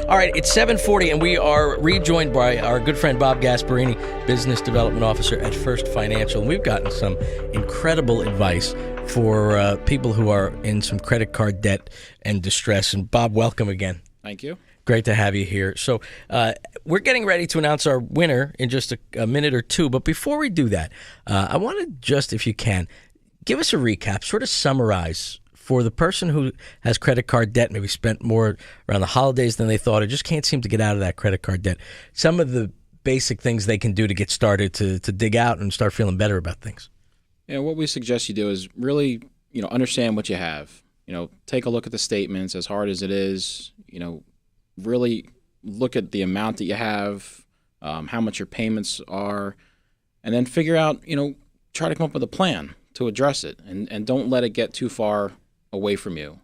All right, it's 7:40, and we are rejoined by our good friend Bob Gasperini, Business Development Officer at First Financial. And we've gotten some incredible advice for people who are in some credit card debt and distress. And Bob, welcome again. Thank you. Great to have you here. So we're getting ready to announce our winner in just a minute or two. But before we do that, I want to just, if you can, give us a recap, sort of summarize for the person who has credit card debt, maybe spent more around the holidays than they thought, or just can't seem to get out of that credit card debt, some of the basic things they can do to get started to dig out and start feeling better about things. Yeah, what we suggest you do is really, understand what you have. Take a look at the statements, as hard as it is. Really look at the amount that you have, how much your payments are, and then figure out, try to come up with a plan to address it, and don't let it get too far away from you.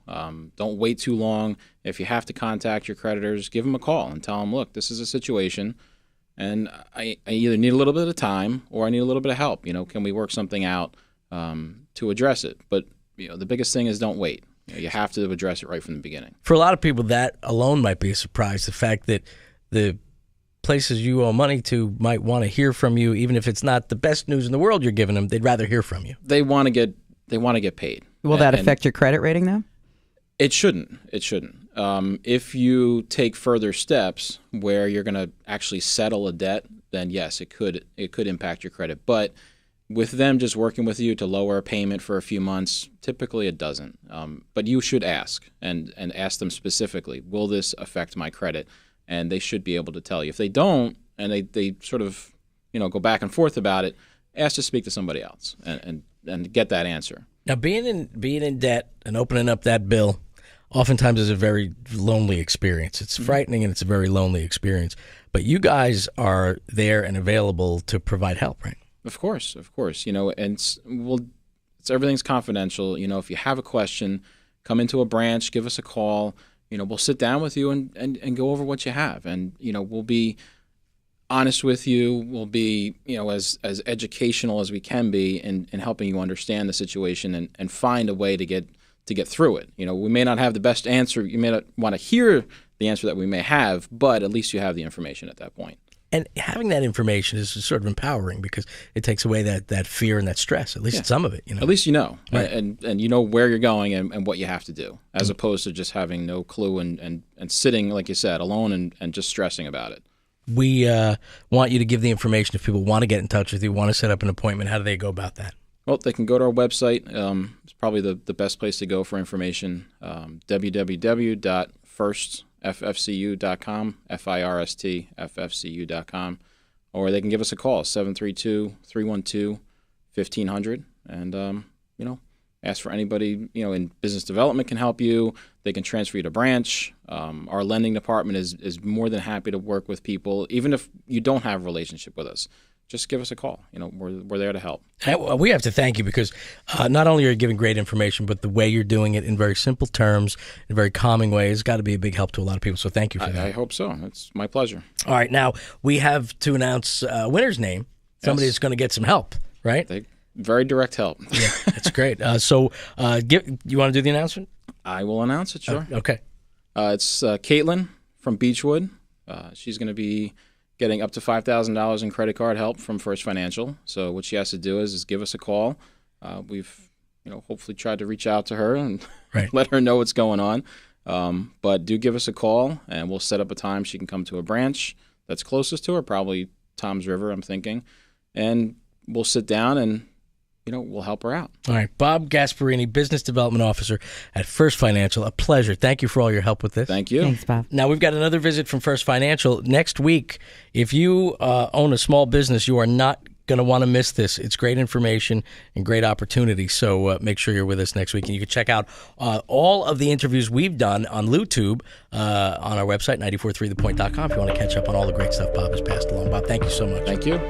Don't wait too long. If you have to contact your creditors, give them a call and tell them, look, this is a situation, and I either need a little bit of time or I need a little bit of help. Can we work something out to address it? But the biggest thing is don't wait. You have to address it right from the beginning. For a lot of people, that alone might be a surprise. The fact that the places you owe money to might want to hear from you, even if it's not the best news in the world you're giving them, they'd rather hear from you. They want to get paid. Will that affect your credit rating, though? It shouldn't. It shouldn't. If you take further steps where you're going to actually settle a debt, then yes, it could impact your credit. But with them just working with you to lower a payment for a few months, typically it doesn't. But you should ask and ask them specifically, will this affect my credit? And they should be able to tell you. If they don't, and they sort of go back and forth about it, ask to speak to somebody else and get that answer. Now, being in debt and opening up that bill oftentimes is a very lonely experience. It's frightening and it's a very lonely experience. But you guys are there and available to provide help, right? Of course. And everything's confidential. If you have a question, come into a branch, give us a call. We'll sit down with you and go over what you have. And, we'll be honest with you. We'll be, as educational as we can be in helping you understand the situation and find a way to get through it. We may not have the best answer. You may not want to hear the answer that we may have, but at least you have the information at that point. And having that information is sort of empowering because it takes away that fear and that stress, at least some of it. At least Right. and you know where you're going and what you have to do, as opposed to just having no clue and sitting, like you said, alone and just stressing about it. We want you to give the information if people want to get in touch with you, want to set up an appointment. How do they go about that? Well, they can go to our website. It's probably the best place to go for information, www.firstffcu.com, FIRSTFFCU.com, or they can give us a call, 732-312-1500, and, ask for anybody, in business development can help you. They can transfer you to branch. Our lending department is more than happy to work with people, even if you don't have a relationship with us. Just give us a call. We're there to help. We have to thank you because not only are you giving great information, but the way you're doing it in very simple terms, in a very calming way, has got to be a big help to a lot of people. So thank you for that. I hope so. It's my pleasure. All right. Now, we have to announce a winner's name. Somebody that's going to get some help, right? Very direct help. Yeah, that's great. You want to do the announcement? I will announce it, sure. Okay. It's Caitlin from Beechwood. She's going to be getting up to $5,000 in credit card help from First Financial. So what she has to do is give us a call. We've hopefully tried to reach out to her and let her know what's going on. But do give us a call, and we'll set up a time she can come to a branch that's closest to her, probably Toms River, I'm thinking. And we'll sit down and we'll help her out. All right. Bob Gasperini, Business Development Officer at First Financial. A pleasure. Thank you for all your help with this. Thank you. Thanks, Bob. Now, we've got another visit from First Financial next week. If you own a small business, you are not going to want to miss this. It's great information and great opportunity. So make sure you're with us next week. And you can check out all of the interviews we've done on YouTube on our website, 943thepoint.com, if you want to catch up on all the great stuff Bob has passed along. Bob, thank you so much. Thank you.